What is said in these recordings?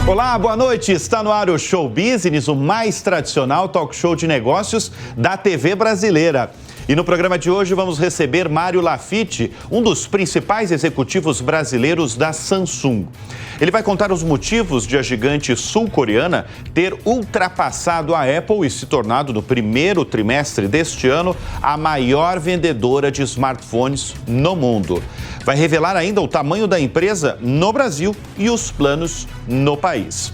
Olá, boa noite. Está no ar o Show Business, o mais tradicional talk show de negócios da TV brasileira. E no programa de hoje vamos receber Mário Lafitte, um dos principais executivos brasileiros da Samsung. Ele vai contar os motivos de a gigante sul-coreana ter ultrapassado a Apple e se tornado, no primeiro trimestre deste ano, a maior vendedora de smartphones no mundo. Vai revelar ainda o tamanho da empresa no Brasil e os planos no país.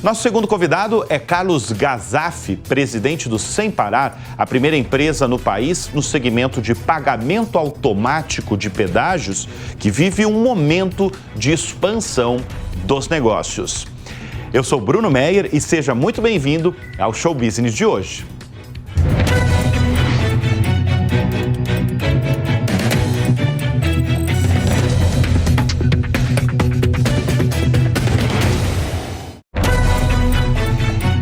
Nosso segundo convidado é Carlos Gazaf, presidente do Sem Parar, a primeira empresa no país no segmento de pagamento automático de pedágios, que vive um momento de expansão dos negócios. Eu sou Bruno Meyer e seja muito bem-vindo ao Show Business de hoje.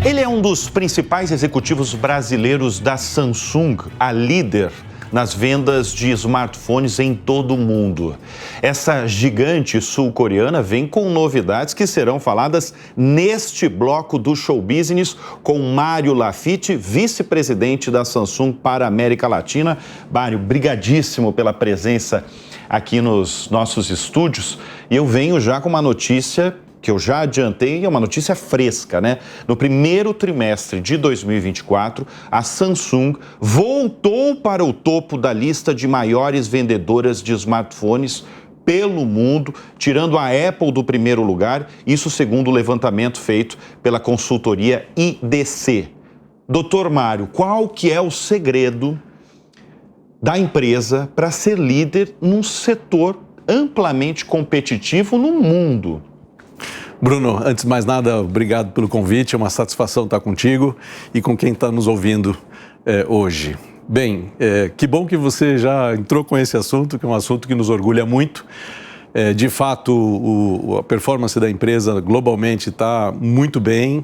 Ele é um dos principais executivos brasileiros da Samsung, a líder nas vendas de smartphones em todo o mundo. Essa gigante sul-coreana vem com novidades que serão faladas neste bloco do Show Business com Mário Lafitte, vice-presidente da Samsung para a América Latina. Mário, brigadíssimo pela presença aqui nos nossos estúdios. E eu venho já com uma notícia que eu já adiantei, é uma notícia fresca, né? No primeiro trimestre de 2024, a Samsung voltou para o topo da lista de maiores vendedoras de smartphones pelo mundo, tirando a Apple do primeiro lugar, isso segundo o levantamento feito pela consultoria IDC. Doutor Mário, qual que é o segredo da empresa para ser líder num setor amplamente competitivo no mundo? Bruno, antes de mais nada, obrigado pelo convite, é uma satisfação estar contigo e com quem está nos ouvindo hoje. Bem, que bom que você já entrou com esse assunto, que é um assunto que nos orgulha muito. De fato, a performance da empresa globalmente está muito bem.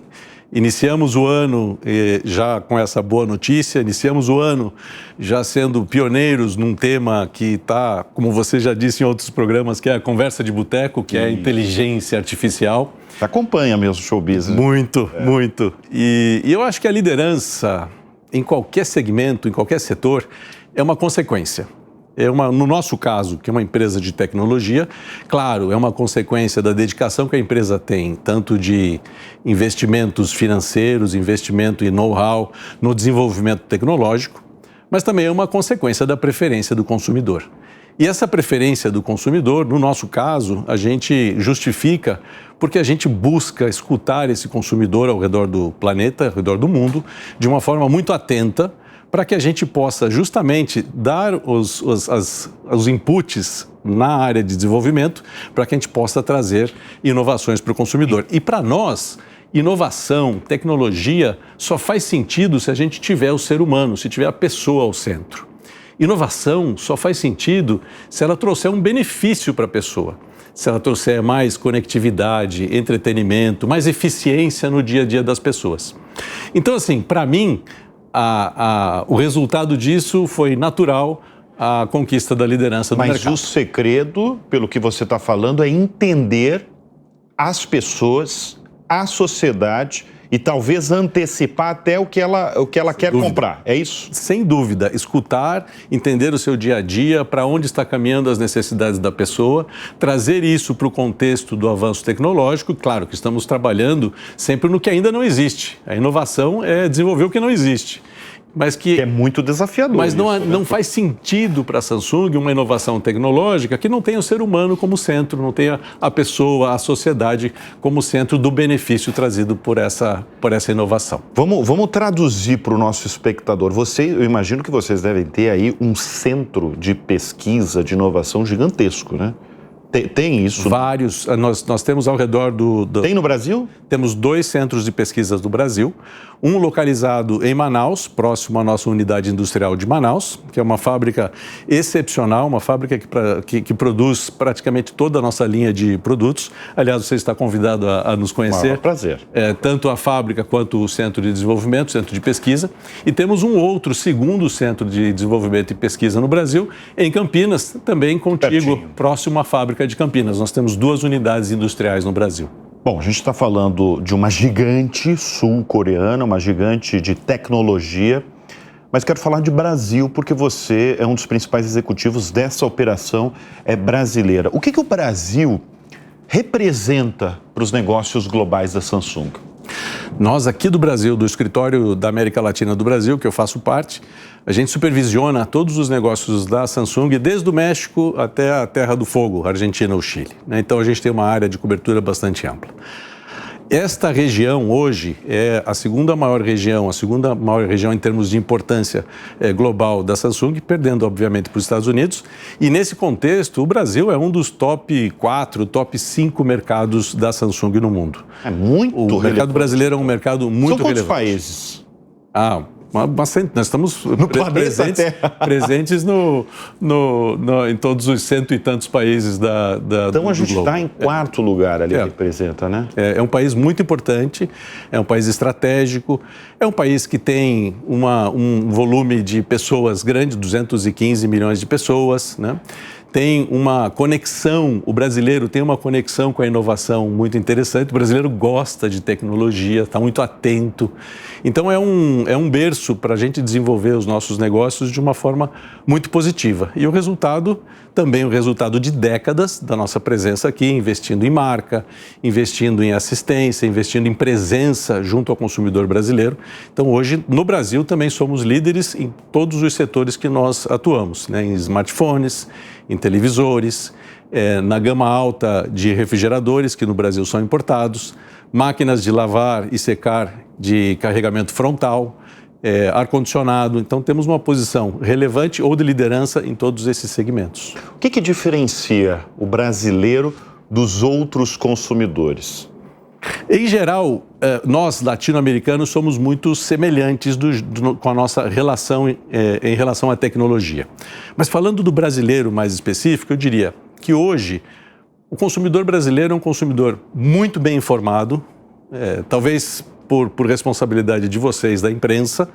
Iniciamos o ano já com essa boa notícia, iniciamos o ano já sendo pioneiros num tema que está, como você já disse em outros programas, que é a conversa de boteco, que é a inteligência artificial. Você acompanha mesmo o show business. Muito, muito. E eu acho que a liderança em qualquer segmento, em qualquer setor, é uma consequência. No nosso caso, que é uma empresa de tecnologia, claro, é uma consequência da dedicação que a empresa tem, tanto de investimentos financeiros, investimento em know-how, no desenvolvimento tecnológico, mas também é uma consequência da preferência do consumidor. E essa preferência do consumidor, no nosso caso, a gente justifica porque a gente busca escutar esse consumidor ao redor do planeta, ao redor do mundo, de uma forma muito atenta, para que a gente possa justamente dar os inputs na área de desenvolvimento, para que a gente possa trazer inovações para o consumidor. E para nós, inovação, tecnologia, só faz sentido se a gente tiver o ser humano, se tiver a pessoa ao centro. Inovação só faz sentido se ela trouxer um benefício para a pessoa, se ela trouxer mais conectividade, entretenimento, mais eficiência no dia a dia das pessoas. Então, assim, para mim, o resultado disso foi natural, a conquista da liderança do mercado. Mas o segredo, pelo que você está falando, é entender as pessoas, a sociedade e talvez antecipar até o que ela quer comprar. É isso? Sem dúvida. Escutar, entender o seu dia a dia, para onde está caminhando as necessidades da pessoa, trazer isso para o contexto do avanço tecnológico. Claro que estamos trabalhando sempre no que ainda não existe. A inovação é desenvolver o que não existe. Mas que é muito desafiador. Mas não faz sentido para a Samsung uma inovação tecnológica que não tenha o ser humano como centro, não tenha a pessoa, a sociedade como centro do benefício trazido por essa inovação. Vamos traduzir para o nosso espectador. Eu imagino que vocês devem ter aí um centro de pesquisa, de inovação gigantesco, né? Tem isso? Vários. Nós temos ao redor do... Tem no Brasil? Temos 2 centros de pesquisas do Brasil. Um localizado em Manaus, próximo à nossa unidade industrial de Manaus, que é uma fábrica excepcional, uma fábrica que produz praticamente toda a nossa linha de produtos. Aliás, você está convidado a nos conhecer. É um prazer. Tanto a fábrica quanto o centro de desenvolvimento, centro de pesquisa. E temos um outro, segundo centro de desenvolvimento e pesquisa no Brasil, em Campinas, também contíguo, próximo à fábrica de Campinas. Nós temos 2 unidades industriais no Brasil. Bom, a gente está falando de uma gigante sul-coreana, uma gigante de tecnologia, mas quero falar de Brasil, porque você é um dos principais executivos dessa operação brasileira. O que o Brasil representa para os negócios globais da Samsung? Nós aqui do Brasil, do escritório da América Latina do Brasil, que eu faço parte, a gente supervisiona todos os negócios da Samsung, desde o México até a Terra do Fogo, Argentina ou Chile. Então a gente tem uma área de cobertura bastante ampla. Esta região hoje é a segunda maior região em termos de importância global da Samsung, perdendo obviamente para os Estados Unidos. E nesse contexto, o Brasil é um dos top 4, top 5 mercados da Samsung no mundo. É muito relevante. O mercado brasileiro é um mercado muito relevante. São quantos países? Bastante. Nós estamos presentes em todos os cento e tantos países Então a gente está em quarto lugar ali, representa, né? É um país muito importante, é um país estratégico, é um país que tem um volume de pessoas grande, 215 milhões de pessoas, né? Tem uma conexão, o brasileiro tem uma conexão com a inovação muito interessante, o brasileiro gosta de tecnologia, está muito atento. Então é um berço para a gente desenvolver os nossos negócios de uma forma muito positiva. E o resultado, também o resultado de décadas da nossa presença aqui, investindo em marca, investindo em assistência, investindo em presença junto ao consumidor brasileiro. Então hoje, no Brasil, também somos líderes em todos os setores que nós atuamos, né? Em smartphones, em televisores, na gama alta de refrigeradores, que no Brasil são importados, máquinas de lavar e secar de carregamento frontal, ar-condicionado. Então, temos uma posição relevante ou de liderança em todos esses segmentos. O que diferencia o brasileiro dos outros consumidores? Em geral, nós latino-americanos somos muito semelhantes com a nossa relação em relação à tecnologia. Mas falando do brasileiro mais específico, eu diria que hoje o consumidor brasileiro é um consumidor muito bem informado, talvez por responsabilidade de vocês, da imprensa,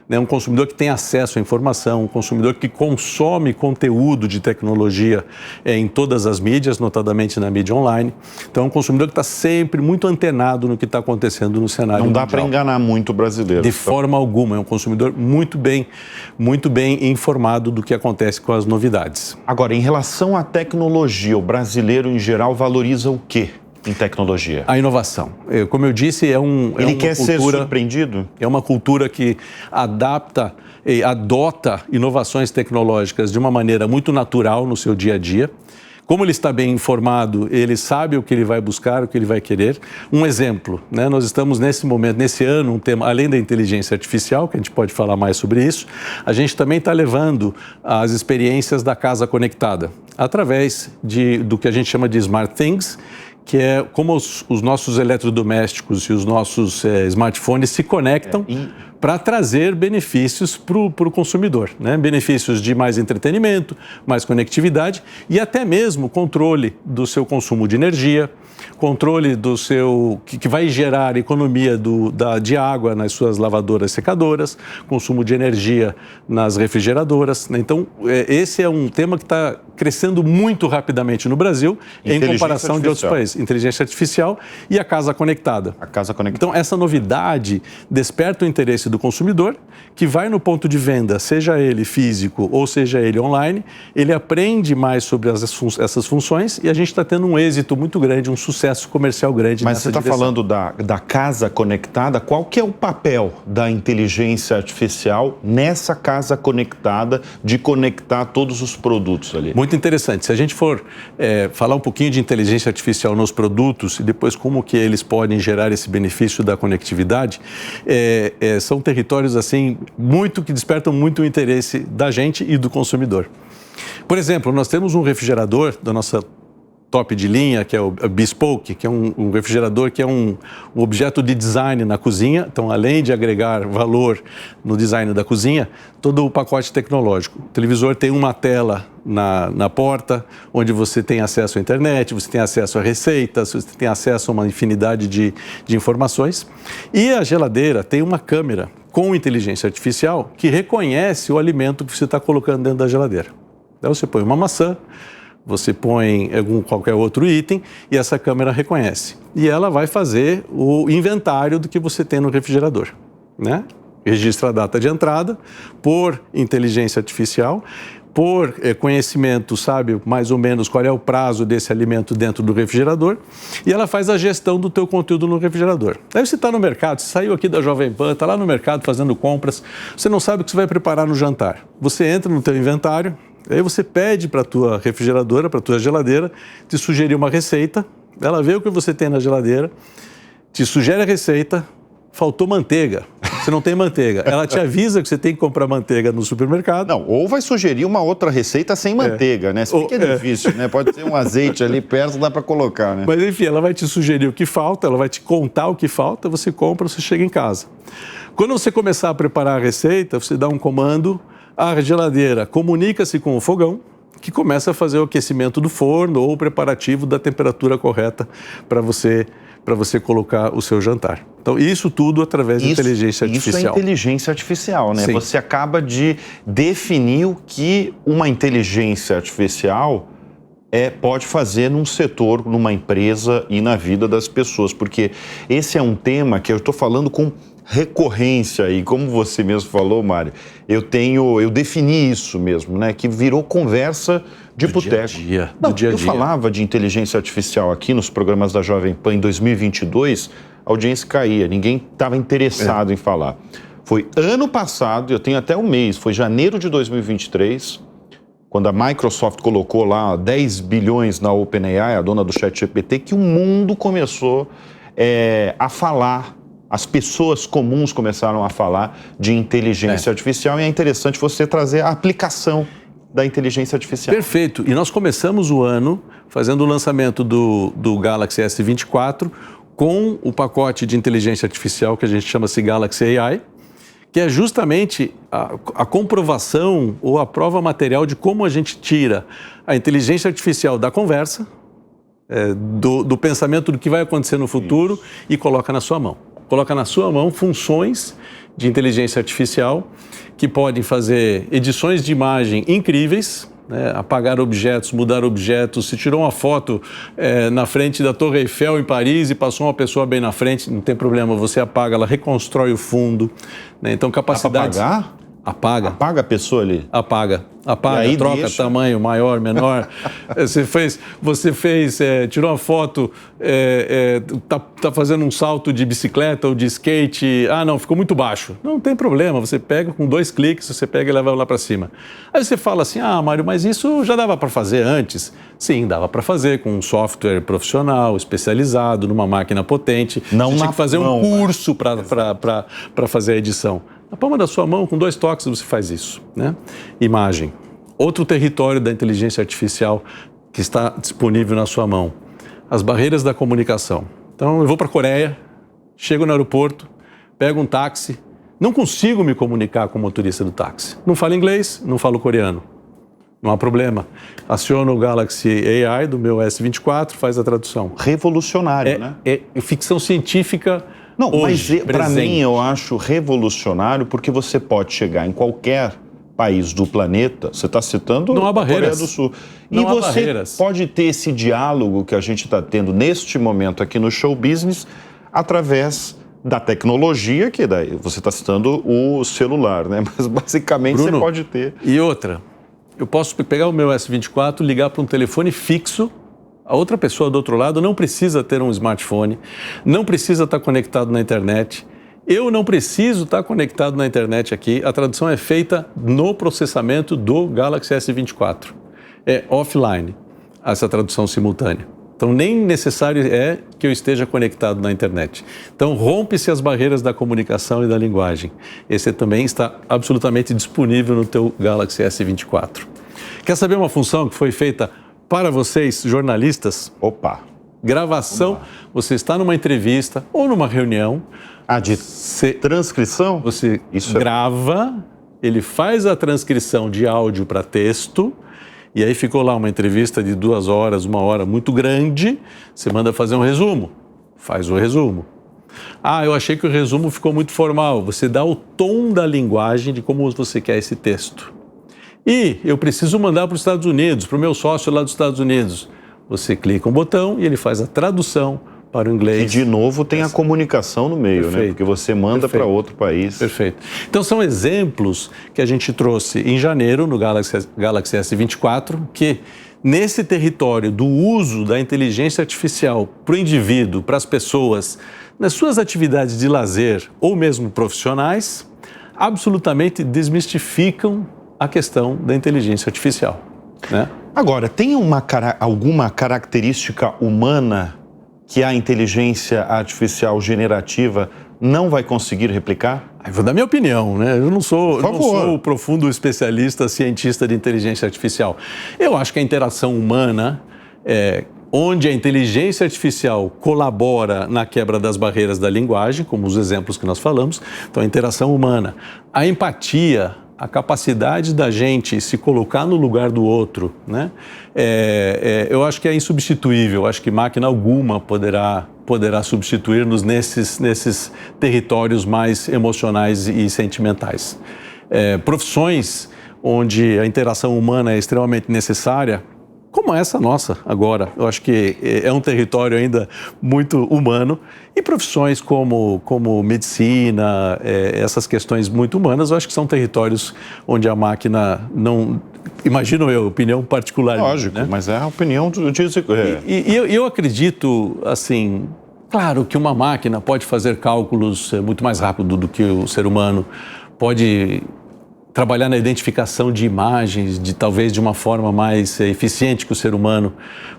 né? Um consumidor que tem acesso à informação, um consumidor que consome conteúdo de tecnologia em todas as mídias, notadamente na mídia online. Então, é um consumidor que está sempre muito antenado no que está acontecendo no cenário mundial. Não dá para enganar muito o brasileiro. De forma alguma, é um consumidor muito bem informado do que acontece com as novidades. Agora, em relação à tecnologia, o brasileiro em geral valoriza o quê em tecnologia? A inovação. Como eu disse, Ele quer ser surpreendido? É uma cultura que adapta e adota inovações tecnológicas de uma maneira muito natural no seu dia a dia. Como ele está bem informado, ele sabe o que ele vai buscar, o que ele vai querer. Um exemplo, né? Nós estamos nesse momento, nesse ano, um tema, além da inteligência artificial, que a gente pode falar mais sobre isso, a gente também está levando as experiências da casa conectada, através do que a gente chama de Smart Things, que é como os nossos eletrodomésticos e os nossos smartphones se conectam para trazer benefícios para o consumidor, né? Benefícios de mais entretenimento, mais conectividade e até mesmo controle do seu consumo de energia, controle do seu que vai gerar economia de água nas suas lavadoras secadoras, consumo de energia nas refrigeradoras. Então, esse é um tema que está crescendo muito rapidamente no Brasil em comparação de outros países. Inteligência artificial e a casa conectada. A casa conectada. Então, essa novidade desperta o interesse do consumidor, que vai no ponto de venda, seja ele físico ou seja ele online, ele aprende mais sobre essas funções e a gente está tendo um êxito muito grande, um sucesso comercial grande. Mas você está falando da casa conectada, qual que é o papel da inteligência artificial nessa casa conectada, de conectar todos os produtos ali? Muito interessante. Se a gente for falar um pouquinho de inteligência artificial nos produtos e depois como que eles podem gerar esse benefício da conectividade, são territórios assim que despertam muito o interesse da gente e do consumidor. Por exemplo, nós temos um refrigerador da nossa top de linha, que é o Bespoke, que é um refrigerador que é um objeto de design na cozinha. Então, além de agregar valor no design da cozinha, todo o pacote tecnológico. O televisor tem uma tela na porta, onde você tem acesso à internet, você tem acesso a receitas, você tem acesso a uma infinidade de informações. E a geladeira tem uma câmera com inteligência artificial que reconhece o alimento que você está colocando dentro da geladeira. Então, você põe uma maçã, você põe qualquer outro item e essa câmera reconhece. E ela vai fazer o inventário do que você tem no refrigerador, né? Registra a data de entrada por inteligência artificial, por conhecimento, sabe mais ou menos qual é o prazo desse alimento dentro do refrigerador, e ela faz a gestão do teu conteúdo no refrigerador. Aí você está no mercado, você saiu aqui da Jovem Pan, está lá no mercado fazendo compras, você não sabe o que você vai preparar no jantar. Você entra no teu inventário, aí você pede para a tua refrigeradora, para a tua geladeira, te sugerir uma receita, ela vê o que você tem na geladeira, te sugere a receita, faltou manteiga. Você não tem manteiga. Ela te avisa que você tem que comprar manteiga no supermercado. Não, ou vai sugerir uma outra receita sem manteiga, né? Se bem que é difícil, né? Pode ter um azeite ali perto, dá para colocar, né? Mas enfim, ela vai te sugerir o que falta, ela vai te contar o que falta, você compra, você chega em casa. Quando você começar a preparar a receita, você dá um comando, a geladeira comunica-se com o fogão, que começa a fazer o aquecimento do forno ou o preparativo da temperatura correta para você colocar o seu jantar. Então, isso tudo através de inteligência artificial. Isso é inteligência artificial, né? Sim. Você acaba de definir o que uma inteligência artificial pode fazer num setor, numa empresa e na vida das pessoas, porque esse é um tema que eu estou falando com recorrência e como você mesmo falou, Mário, eu defini isso mesmo, né? Que virou conversa de boteco. Eu falava de inteligência artificial aqui nos programas da Jovem Pan em 2022, a audiência caía, ninguém estava interessado em falar. Foi ano passado, eu tenho até um mês, foi janeiro de 2023, quando a Microsoft colocou lá 10 bilhões na OpenAI, a dona do ChatGPT, que o mundo começou a falar, as pessoas comuns começaram a falar de inteligência artificial, e é interessante você trazer a aplicação da inteligência artificial. Perfeito. E nós começamos o ano fazendo o lançamento do Galaxy S24 com o pacote de inteligência artificial que a gente chama-se Galaxy AI, que é justamente a comprovação ou a prova material de como a gente tira a inteligência artificial da conversa, do pensamento do que vai acontecer no futuro e coloca na sua mão. Coloca na sua mão funções de inteligência artificial que podem fazer edições de imagem incríveis, né? Apagar objetos, mudar objetos. Se tirou uma foto na frente da Torre Eiffel em Paris e passou uma pessoa bem na frente, não tem problema, você apaga, ela reconstrói o fundo, né? Então, capacidades... Dá pra apagar? Apaga. Apaga a pessoa ali? Apaga, troca tamanho, maior, menor. Você tirou uma foto, tá fazendo um salto de bicicleta ou de skate. Ah, não, ficou muito baixo. Não tem problema, você pega com 2 cliques, você pega e leva lá para cima. Aí você fala assim, Mário, mas isso já dava para fazer antes? Sim, dava para fazer com um software profissional, especializado, numa máquina potente. Não você tinha na que fazer mão, um curso para fazer a edição. Na palma da sua mão, com 2 toques, você faz isso, né? Imagem. Outro território da inteligência artificial que está disponível na sua mão. As barreiras da comunicação. Então, eu vou para a Coreia, chego no aeroporto, pego um táxi, não consigo me comunicar com o motorista do táxi. Não falo inglês, não falo coreano. Não há problema. Aciono o Galaxy AI do meu S24, faz a tradução. Revolucionário, né? É ficção científica. Não, hoje, mas para mim eu acho revolucionário porque você pode chegar em qualquer país do planeta, você está citando não há a Coreia barreiras. do Sul, Não e há você barreiras. pode ter esse diálogo que a gente está tendo neste momento aqui no Show Business através da tecnologia, que daí você está citando o celular, né? Mas basicamente Bruno, você pode ter. E outra, eu posso pegar o meu S24, ligar para um telefone fixo. A outra pessoa do outro lado não precisa ter um smartphone, não precisa estar conectado na internet. Eu não preciso estar conectado na internet aqui. A tradução é feita no processamento do Galaxy S24. É offline, essa tradução simultânea. Então, nem necessário é que eu esteja conectado na internet. Então, rompe-se as barreiras da comunicação e da linguagem. Esse também está absolutamente disponível no teu Galaxy S24. Quer saber uma função que foi feita para vocês, jornalistas? Opa! Gravação, você está numa entrevista ou numa reunião. De transcrição? Você grava, ele faz a transcrição de áudio para texto, e aí ficou lá uma entrevista de 2 horas, 1 hora, muito grande, você manda fazer um resumo, faz o resumo. Eu achei que o resumo ficou muito formal, você dá o tom da linguagem de como você quer esse texto. E eu preciso mandar para os Estados Unidos, para o meu sócio lá dos Estados Unidos. Você clica um botão e ele faz a tradução para o inglês. E, de novo, tem a comunicação no meio, né? Porque você manda para outro país. Perfeito. Então, são exemplos que a gente trouxe em janeiro no Galaxy S24, que nesse território do uso da inteligência artificial para o indivíduo, para as pessoas, nas suas atividades de lazer ou mesmo profissionais, absolutamente desmistificam a questão da inteligência artificial, né? Agora, tem alguma característica humana que a inteligência artificial generativa não vai conseguir replicar? Eu vou dar minha opinião, né? Eu não sou o profundo especialista, cientista de inteligência artificial. Eu acho que a interação humana, onde a inteligência artificial colabora na quebra das barreiras da linguagem, como os exemplos que nós falamos, então a interação humana, a empatia, a capacidade da gente se colocar no lugar do outro, né? Eu acho que é insubstituível. Eu acho que máquina alguma poderá substituir-nos nesses territórios mais emocionais e sentimentais. Profissões onde a interação humana é extremamente necessária, como essa nossa agora. Eu acho que é um território ainda muito humano. E profissões como medicina, essas questões muito humanas, eu acho que são territórios onde a máquina não... Imagino eu, opinião particular. Lógico, né? Mas é a opinião do... E eu acredito, assim... Claro que uma máquina pode fazer cálculos muito mais rápido do que o ser humano, pode trabalhar na identificação de imagens, talvez de uma forma mais eficiente que o ser humano,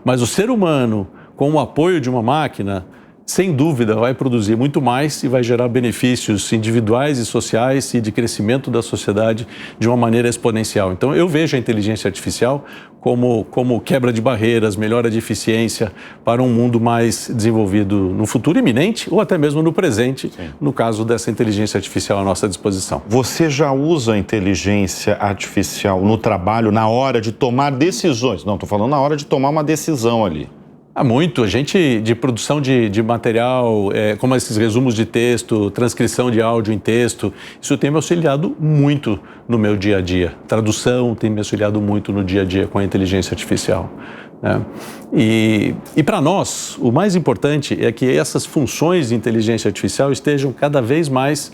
mas o ser humano, com o apoio de uma máquina, sem dúvida vai produzir muito mais e vai gerar benefícios individuais e sociais e de crescimento da sociedade de uma maneira exponencial. Então eu vejo a inteligência artificial como quebra de barreiras, melhora de eficiência para um mundo mais desenvolvido no futuro iminente ou até mesmo no presente, sim, no caso dessa inteligência artificial à nossa disposição. Você já usa a inteligência artificial no trabalho na hora de tomar decisões? Não, estou falando na hora de tomar uma decisão ali. Há muito. A gente, de produção de material, como esses resumos de texto, transcrição de áudio em texto, isso tem me auxiliado muito no meu dia a dia. Tradução tem me auxiliado muito no dia a dia com a inteligência artificial, né? E para nós, o mais importante é que essas funções de inteligência artificial estejam cada vez mais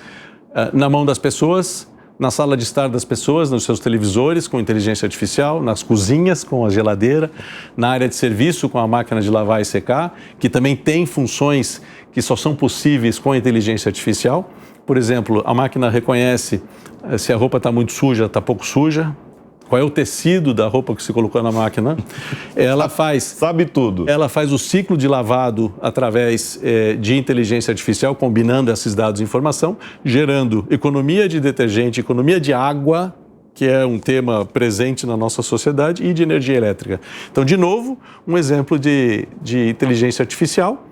na mão das pessoas, na sala de estar das pessoas, nos seus televisores com inteligência artificial, nas cozinhas com a geladeira, na área de serviço com a máquina de lavar e secar, que também tem funções que só são possíveis com a inteligência artificial. Por exemplo, a máquina reconhece se a roupa está muito suja, está pouco suja, qual é o tecido da roupa que se colocou na máquina. Ela sabe tudo. Ela faz o ciclo de lavado através de inteligência artificial, combinando esses dados e informação, gerando economia de detergente, economia de água, que é um tema presente na nossa sociedade, e de energia elétrica. Então, de novo, um exemplo de inteligência artificial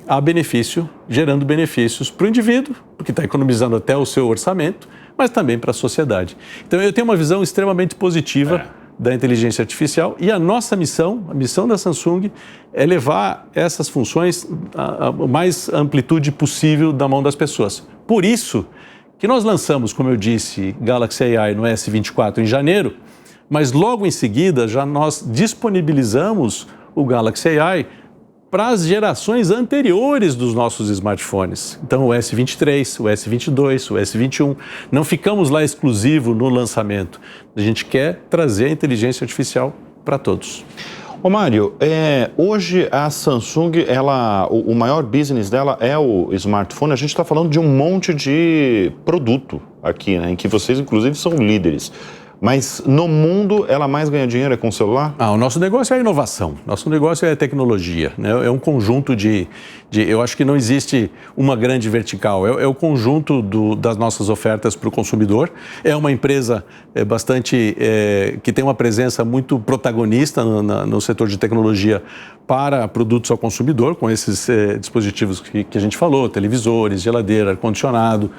a benefício, gerando benefícios para o indivíduo, porque está economizando até o seu orçamento, mas também para a sociedade. Então, eu tenho uma visão extremamente positiva da inteligência artificial e a nossa missão, a missão da Samsung, é levar essas funções a mais amplitude possível da mão das pessoas. Por isso que nós lançamos, como eu disse, Galaxy AI no S24 em janeiro, mas logo em seguida já nós disponibilizamos o Galaxy AI para as gerações anteriores dos nossos smartphones. Então, o S23, o S22, o S21, não ficamos lá exclusivo no lançamento. A gente quer trazer a inteligência artificial para todos. Ô Mário, hoje a Samsung, o maior business dela é o smartphone. A gente está falando de um monte de produto aqui, né, em que vocês, inclusive, são líderes. Mas no mundo, ela mais ganha dinheiro com o celular? O nosso negócio é a inovação, nosso negócio é a tecnologia, né? É um conjunto eu acho que não existe uma grande vertical, é o conjunto das nossas ofertas para o consumidor. É uma empresa que tem uma presença muito protagonista no setor de tecnologia para produtos ao consumidor, com esses dispositivos que a gente falou, televisores, geladeira, ar-condicionado,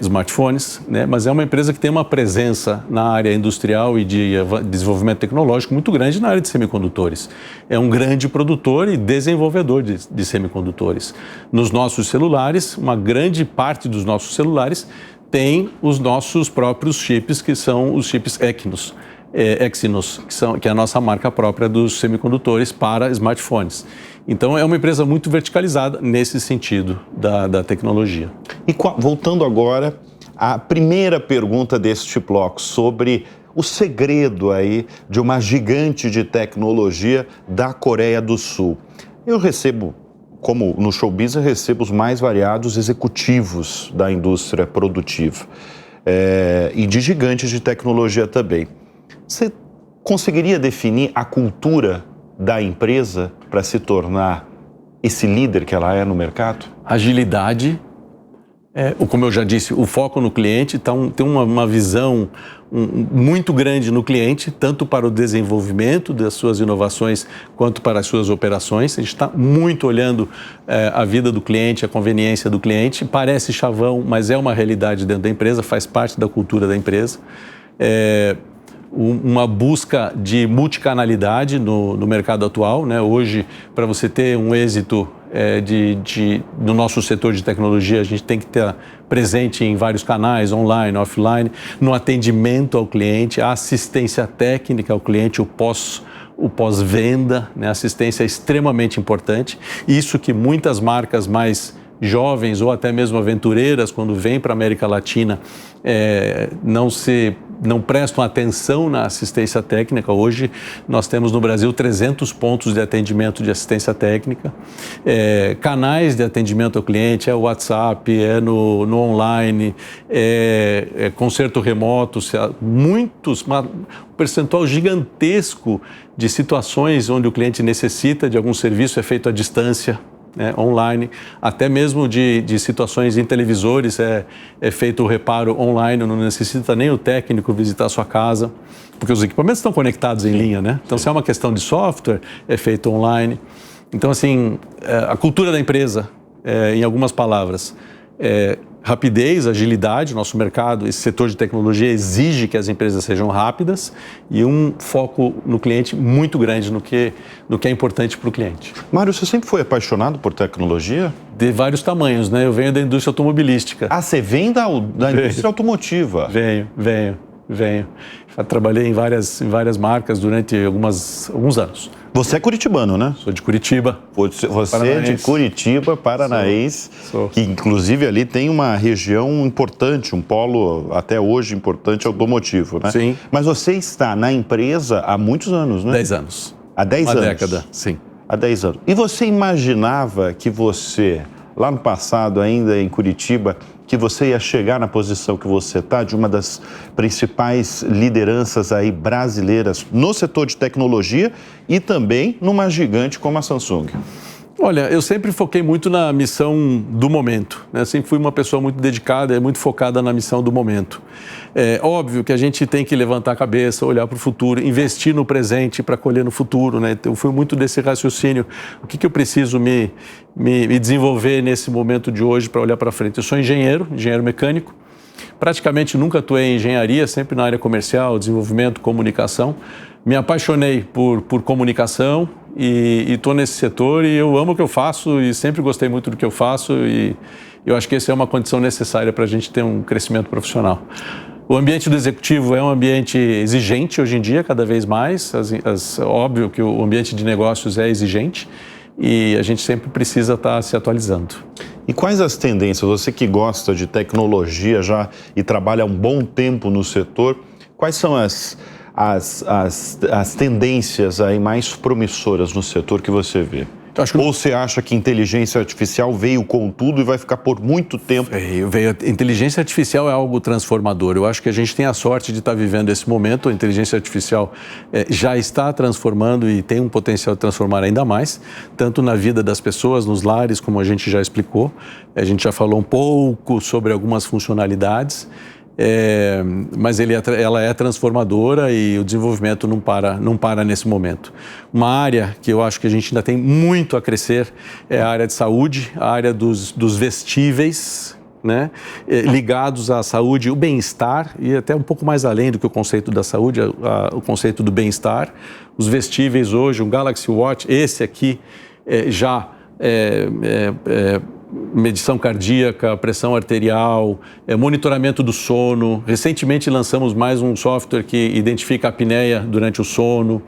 smartphones, né? Mas é uma empresa que tem uma presença na área industrial e de desenvolvimento tecnológico muito grande na área de semicondutores. É um grande produtor e desenvolvedor de semicondutores. Nos nossos celulares, uma grande parte dos nossos celulares tem os nossos próprios chips, que são os chips Exynos. Exynos, que é a nossa marca própria dos semicondutores para smartphones. Então, é uma empresa muito verticalizada nesse sentido da tecnologia. E voltando agora à primeira pergunta deste bloco, sobre o segredo aí de uma gigante de tecnologia da Coreia do Sul. Eu recebo, como no show business, recebo os mais variados executivos da indústria produtiva e de gigantes de tecnologia também. Você conseguiria definir a cultura da empresa para se tornar esse líder que ela é no mercado? Agilidade, como eu já disse, o foco no cliente, tem uma visão muito grande no cliente, tanto para o desenvolvimento das suas inovações quanto para as suas operações. A gente está muito olhando a vida do cliente, a conveniência do cliente. Parece chavão, mas é uma realidade dentro da empresa, faz parte da cultura da empresa. Uma busca de multicanalidade no mercado atual, né? Hoje, para você ter um êxito no nosso setor de tecnologia, a gente tem que estar presente em vários canais, online, offline, no atendimento ao cliente, a assistência técnica ao cliente, o pós-venda, né? A assistência é extremamente importante. Isso que muitas marcas mais jovens ou até mesmo aventureiras, quando vêm para a América Latina, não prestam atenção na assistência técnica. Hoje nós temos no Brasil 300 pontos de atendimento de assistência técnica, canais de atendimento ao cliente, o WhatsApp, no online, conserto remoto, um percentual gigantesco de situações onde o cliente necessita de algum serviço é feito à distância, online, até mesmo de situações em televisores é feito o reparo online, não necessita nem o técnico visitar a sua casa, porque os equipamentos estão conectados em linha, né? Então, se é uma questão de software, é feito online. Então, assim, a cultura da empresa, em algumas palavras, rapidez, agilidade. Nosso mercado, esse setor de tecnologia exige que as empresas sejam rápidas e um foco no cliente muito grande no que é importante para o cliente. Mário, você sempre foi apaixonado por tecnologia? De vários tamanhos, né? Eu venho da indústria automobilística. Ah, você vem da indústria automotiva? Venho. Já trabalhei em várias marcas durante alguns anos. Você é curitibano, né? Sou de Curitiba. Você é de Curitiba, paranaense, que inclusive ali tem uma região importante, um polo até hoje importante automotivo, né? Sim. Mas você está na empresa há muitos anos, né? 10 anos. Há 10 anos? Uma década, sim. Há 10 anos. E você imaginava que você, lá no passado, ainda em Curitiba, que você ia chegar na posição que você está, de uma das principais lideranças aí brasileiras no setor de tecnologia e também numa gigante como a Samsung? Olha, eu sempre foquei muito na missão do momento, né? Sempre fui uma pessoa muito dedicada e muito focada na missão do momento. É óbvio que a gente tem que levantar a cabeça, olhar para o futuro, investir no presente para colher no futuro, né? Então, eu fui muito desse raciocínio. O que eu preciso me desenvolver nesse momento de hoje para olhar para frente? Eu sou engenheiro mecânico. Praticamente nunca atuei em engenharia, sempre na área comercial, desenvolvimento, comunicação. Me apaixonei por comunicação e estou nesse setor e eu amo o que eu faço e sempre gostei muito do que eu faço e eu acho que essa é uma condição necessária para a gente ter um crescimento profissional. O ambiente do executivo é um ambiente exigente hoje em dia, cada vez mais. Óbvio que o ambiente de negócios é exigente e a gente sempre precisa estar se atualizando. E quais as tendências? Você que gosta de tecnologia já e trabalha há um bom tempo no setor, quais são as tendências aí mais promissoras no setor que você vê? Ou você acha que inteligência artificial veio com tudo e vai ficar por muito tempo? Inteligência artificial é algo transformador. Eu acho que a gente tem a sorte de estar vivendo esse momento. A inteligência artificial já está transformando e tem um potencial de transformar ainda mais, tanto na vida das pessoas, nos lares, como a gente já explicou. A gente já falou um pouco sobre algumas funcionalidades. Mas ela é transformadora e o desenvolvimento não para nesse momento. Uma área que eu acho que a gente ainda tem muito a crescer é a área de saúde, a área dos vestíveis, né? Ligados à saúde, o bem-estar e até um pouco mais além do que o conceito da saúde, o conceito do bem-estar. Os vestíveis hoje, um Galaxy Watch, esse aqui já medição cardíaca, pressão arterial, monitoramento do sono. Recentemente lançamos mais um software que identifica a apneia durante o sono,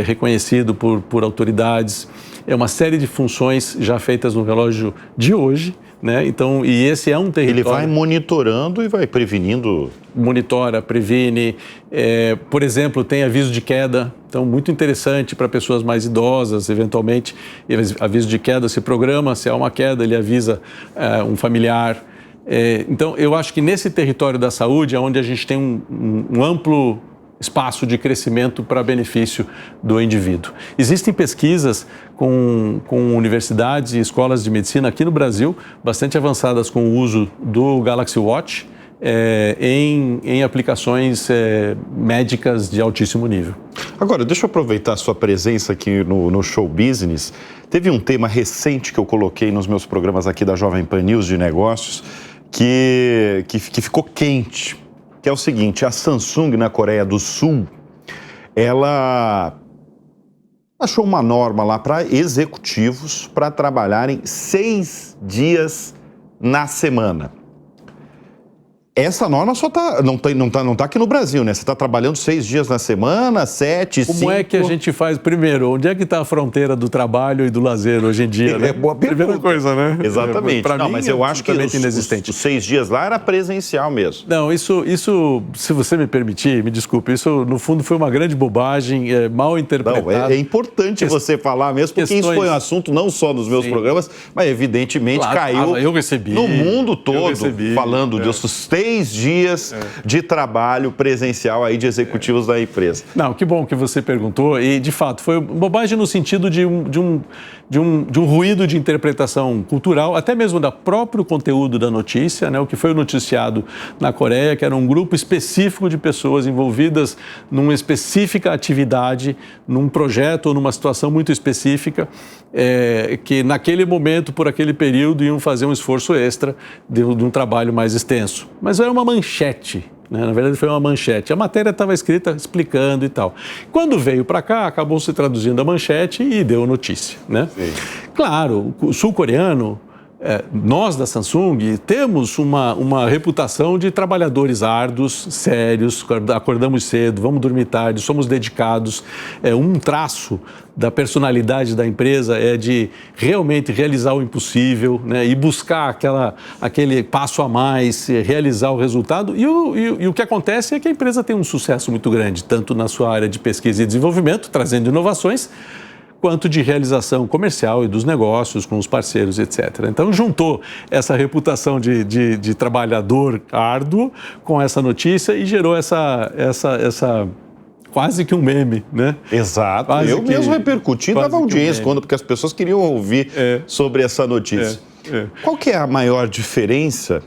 reconhecido por autoridades. É uma série de funções já feitas no relógio de hoje, né? Então, e esse é um território... Ele vai monitorando e vai prevenindo... Monitora, previne. Por exemplo, tem aviso de queda. Então, muito interessante para pessoas mais idosas, eventualmente. Aviso de queda se programa, se há uma queda, ele avisa um familiar. Então, eu acho que nesse território da saúde é onde a gente tem um amplo espaço de crescimento para benefício do indivíduo. Existem pesquisas com universidades e escolas de medicina aqui no Brasil, bastante avançadas com o uso do Galaxy Watch, em aplicações médicas de altíssimo nível. Agora, deixa eu aproveitar a sua presença aqui no Show Business. Teve um tema recente que eu coloquei nos meus programas aqui da Jovem Pan News de negócios que ficou quente, que é o seguinte: a Samsung na Coreia do Sul, ela achou uma norma lá para executivos para trabalharem 6 dias na semana. Essa norma só não tá aqui no Brasil, né? Você está trabalhando 6 dias na semana, 7, 5... Como é que a gente faz? Primeiro, onde é que está a fronteira do trabalho e do lazer hoje em dia, né? Boa pergunta. Primeira coisa, né? Exatamente. Não, mas eu acho que os 6 dias lá era presencial mesmo. Não, isso, se você me permitir, me desculpe, isso no fundo foi uma grande bobagem, mal interpretado. Não, é importante você falar mesmo, porque isso foi um assunto não só nos meus programas, mas evidentemente caiu eu recebi, no mundo todo, falando desses 6 dias de trabalho presencial aí de executivos da empresa. Não, que bom que você perguntou, e de fato foi bobagem no sentido de um ruído de interpretação cultural, até mesmo da próprio conteúdo da notícia, né? O que foi noticiado na Coreia, que era um grupo específico de pessoas envolvidas numa específica atividade, num projeto ou numa situação muito específica, que naquele momento, por aquele período, iam fazer um esforço extra de um trabalho mais extenso. Mas era uma manchete, né? Na verdade foi uma manchete. A matéria estava escrita explicando e tal. Quando veio para cá, acabou se traduzindo a manchete e deu notícia, né? Sim. Claro, o sul-coreano, nós da Samsung temos uma reputação de trabalhadores árduos, sérios, acordamos cedo, vamos dormir tarde, somos dedicados. Um traço da personalidade da empresa é de realmente realizar o impossível, né, e buscar aquele passo a mais, realizar o resultado. E o que acontece é que a empresa tem um sucesso muito grande, tanto na sua área de pesquisa e desenvolvimento, trazendo inovações, quanto de realização comercial e dos negócios com os parceiros, etc. Então, juntou essa reputação de trabalhador árduo com essa notícia e gerou essa quase que um meme, né? Exato. Eu mesmo repercuti, dava audiência, porque as pessoas queriam ouvir sobre essa notícia. Qual que é a maior diferença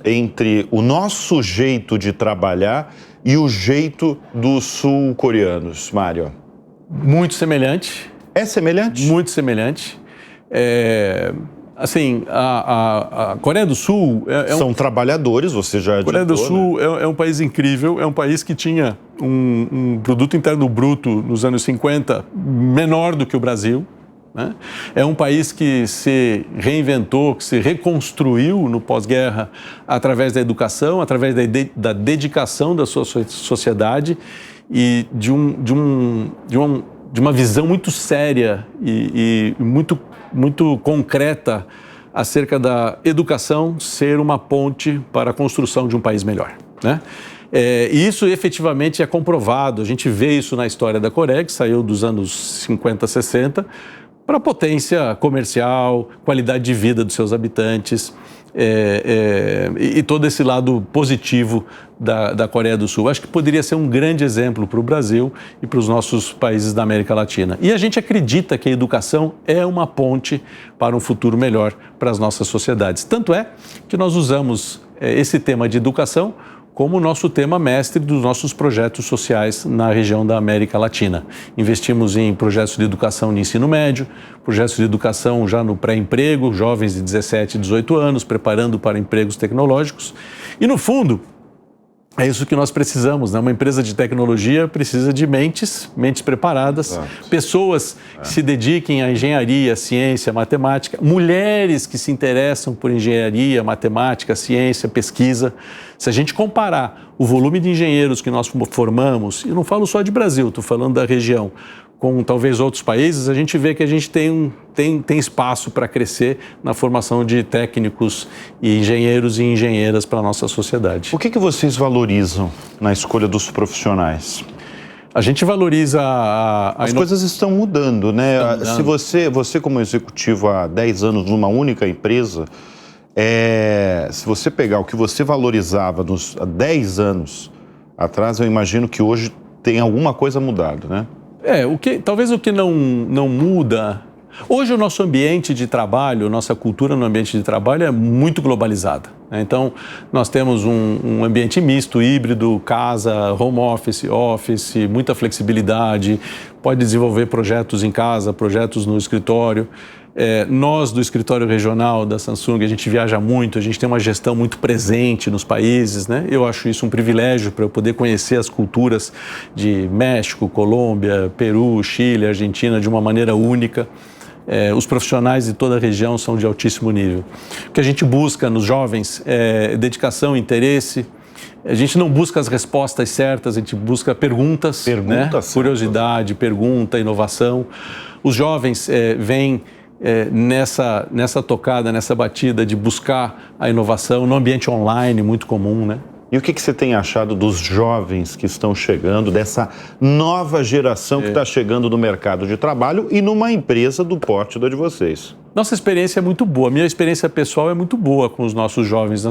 entre o nosso jeito de trabalhar e o jeito dos sul-coreanos, Mário? Muito semelhante. É semelhante? Muito semelhante. Assim, a Coreia do Sul... São trabalhadores, você já adiantou, A Coreia do Sul, né? É um país incrível, é um país que tinha um produto interno bruto nos anos 50 menor do que o Brasil, né? É um país que se reinventou, que se reconstruiu no pós-guerra através da educação, através da dedicação da sua sociedade e de uma visão muito séria e muito concreta acerca da educação ser uma ponte para a construção de um país melhor, né? E isso efetivamente é comprovado. A gente vê isso na história da Coreia, que saiu dos anos 50, 60, para potência comercial, qualidade de vida dos seus habitantes, e todo esse lado positivo da Coreia do Sul. Acho que poderia ser um grande exemplo para o Brasil e para os nossos países da América Latina. E a gente acredita que a educação é uma ponte para um futuro melhor para as nossas sociedades. Tanto é que nós usamos esse tema de educação como o nosso tema mestre dos nossos projetos sociais na região da América Latina. Investimos em projetos de educação de ensino médio, projetos de educação já no pré-emprego, jovens de 17 e 18 anos, preparando para empregos tecnológicos. E, no fundo, É isso que nós precisamos, né? Uma empresa de tecnologia precisa de mentes preparadas, pessoas que se dediquem à engenharia, ciência, matemática, mulheres que se interessam por engenharia, matemática, ciência, pesquisa. Se a gente comparar o volume de engenheiros que nós formamos, e não falo só de Brasil, estou falando da região, com talvez outros países, a gente vê que a gente tem espaço para crescer na formação de técnicos e engenheiros e engenheiras para a nossa sociedade. O que vocês valorizam na escolha dos profissionais? A gente valoriza As coisas estão mudando, né? Se você como executivo há 10 anos numa única empresa, se você pegar o que você valorizava há 10 anos atrás, eu imagino que hoje tem alguma coisa mudado, né? Talvez o que não muda... Hoje o nosso ambiente de trabalho, nossa cultura no ambiente de trabalho é muito globalizada, né? Então, nós temos um ambiente misto, híbrido, casa, home office, muita flexibilidade, pode desenvolver projetos em casa, projetos no escritório. Nós, do escritório regional da Samsung, a gente viaja muito, a gente tem uma gestão muito presente nos países, né? Eu acho isso um privilégio para eu poder conhecer as culturas de México, Colômbia, Peru, Chile, Argentina de uma maneira única. Os profissionais de toda a região são de altíssimo nível. O que a gente busca nos jovens é dedicação, interesse. A gente não busca as respostas certas, a gente busca perguntas, né? Curiosidade, pergunta, inovação. Os jovens vêm nessa tocada, nessa batida de buscar a inovação no ambiente online, muito comum, né? E o que você tem achado dos jovens que estão chegando, dessa nova geração que está chegando no mercado de trabalho e numa empresa do porte da de vocês? Nossa experiência é muito boa, minha experiência pessoal é muito boa com os nossos jovens.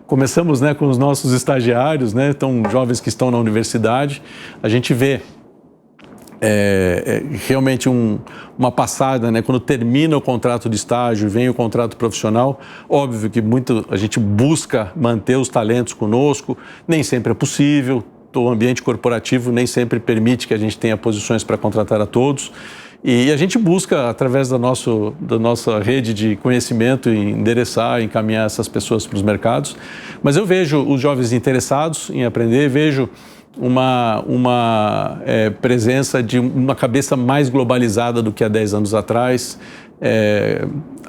Começamos, né, com os nossos estagiários, né, então jovens que estão na universidade. A gente vê realmente uma passada, né? Quando termina o contrato de estágio, vem o contrato profissional, óbvio que a gente busca manter os talentos conosco, nem sempre é possível, o ambiente corporativo nem sempre permite que a gente tenha posições para contratar a todos, e a gente busca, através da nossa rede de conhecimento, endereçar, encaminhar essas pessoas para os mercados, mas eu vejo os jovens interessados em aprender, vejo uma presença de uma cabeça mais globalizada do que há 10 anos atrás.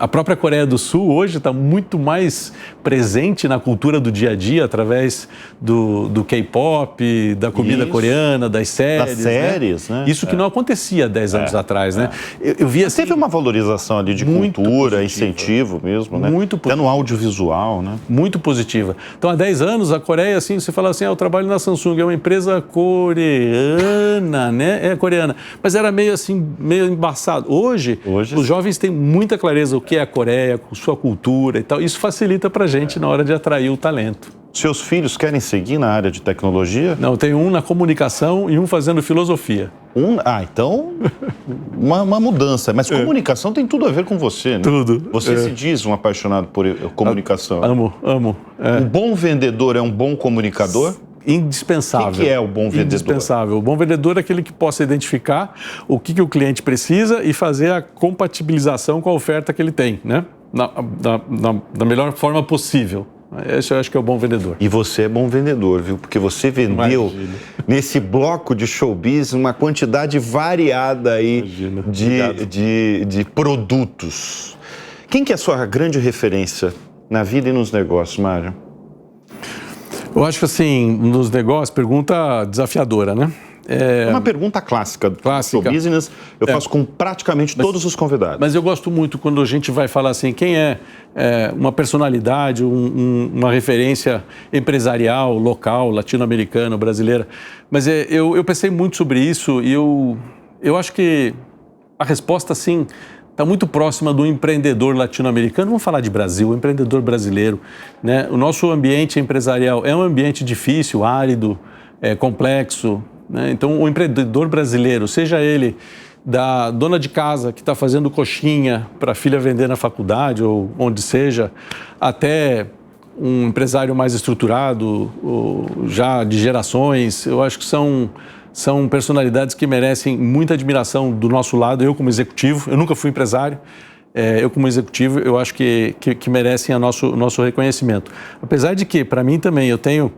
A própria Coreia do Sul hoje está muito mais presente na cultura do dia a dia através do K-pop, da comida coreana, das séries, né? Isso que não acontecia há 10 anos atrás, né? Eu vi assim, teve uma valorização ali de cultura, incentivo mesmo, né? Muito positiva. Até no audiovisual, né? Muito positiva. Então, há 10 anos, a Coreia, assim, você fala assim, eu trabalho na Samsung, é uma empresa coreana, né? É coreana. Mas era meio assim, meio embaçado. Hoje os jovens têm muita clareza o que é a Coreia, com sua cultura e tal. Isso facilita para a gente na hora de atrair o talento. Seus filhos querem seguir na área de tecnologia? Não, eu tenho um na comunicação e um fazendo filosofia. Então, uma mudança. Mas comunicação tem tudo a ver com você, né? Tudo. Você se diz um apaixonado por comunicação. Amo. Um bom vendedor é um bom comunicador? Indispensável. O que é o bom vendedor? Indispensável. O bom vendedor é aquele que possa identificar o que o cliente precisa e fazer a compatibilização com a oferta que ele tem, né? Da melhor forma possível. Esse eu acho que é o bom vendedor. E você é bom vendedor, viu? Porque você vendeu nesse bloco de showbiz uma quantidade variada aí de produtos. Quem que é a sua grande referência na vida e nos negócios, Mário? Eu acho que assim, nos negócios, pergunta desafiadora, né? É uma pergunta clássica do show business, eu faço com praticamente todos os convidados. Mas eu gosto muito quando a gente vai falar assim, quem é uma personalidade, uma referência empresarial, local, latino-americana, brasileira. Mas eu pensei muito sobre isso e eu acho que a resposta, assim, está muito próxima do empreendedor latino-americano. Vamos falar de Brasil, o empreendedor brasileiro, né? O nosso ambiente empresarial é um ambiente difícil, árido, complexo, né? Então, o empreendedor brasileiro, seja ele da dona de casa que está fazendo coxinha para a filha vender na faculdade ou onde seja, até um empresário mais estruturado, já de gerações, eu acho que são personalidades que merecem muita admiração do nosso lado. Eu como executivo, eu nunca fui empresário, eu como executivo, eu acho que merecem o nosso reconhecimento. Apesar de que, para mim também, eu tenho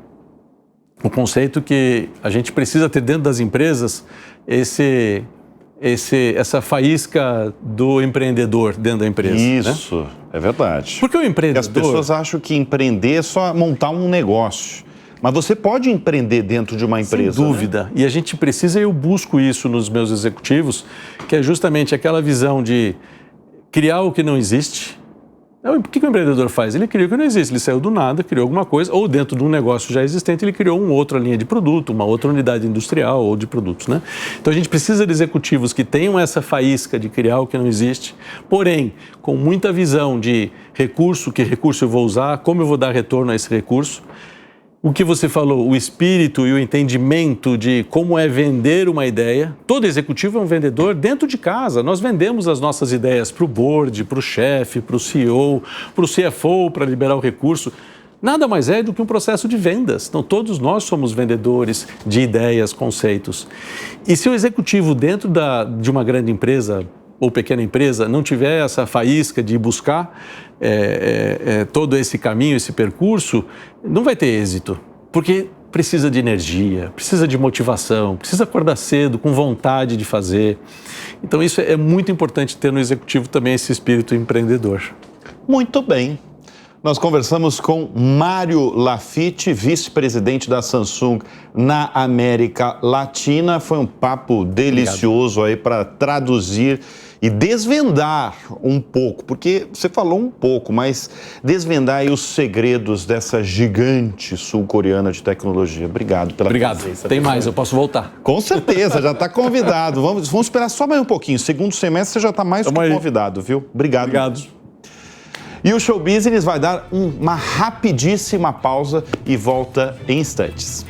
o conceito que a gente precisa ter dentro das empresas essa faísca do empreendedor dentro da empresa. Isso, né? É verdade. Porque o empreendedor... As pessoas acham que empreender é só montar um negócio. Mas você pode empreender dentro de uma empresa. Sem dúvida. Né? E a gente precisa, eu busco isso nos meus executivos, que é justamente aquela visão de criar o que não existe. O que o empreendedor faz? Ele cria o que não existe, ele saiu do nada, criou alguma coisa, ou dentro de um negócio já existente, ele criou uma outra linha de produto, uma outra unidade industrial ou de produtos, né? Então a gente precisa de executivos que tenham essa faísca de criar o que não existe, porém, com muita visão de recurso, que recurso eu vou usar, como eu vou dar retorno a esse recurso. O que você falou, o espírito e o entendimento de como é vender uma ideia. Todo executivo é um vendedor dentro de casa. Nós vendemos as nossas ideias para o board, para o chefe, para o CEO, para o CFO, para liberar o recurso. Nada mais é do que um processo de vendas. Então, todos nós somos vendedores de ideias, conceitos. E se o executivo dentro de uma grande empresa ou pequena empresa não tiver essa faísca de buscar todo esse caminho, esse percurso, não vai ter êxito, porque precisa de energia, precisa de motivação, precisa acordar cedo, com vontade de fazer. Então isso é muito importante ter no executivo também esse espírito empreendedor. Muito bem. Nós conversamos com Mário Lafitte, vice-presidente da Samsung na América Latina. Foi um papo delicioso aí para traduzir e desvendar um pouco, porque você falou um pouco, mas desvendar aí os segredos dessa gigante sul-coreana de tecnologia. Obrigado pela presença. Tem mais, eu posso voltar. Com certeza, já está convidado. Vamos esperar só mais um pouquinho. Segundo semestre você já está mais do que convidado, viu? Obrigado. E o Show Business vai dar uma rapidíssima pausa e volta em instantes.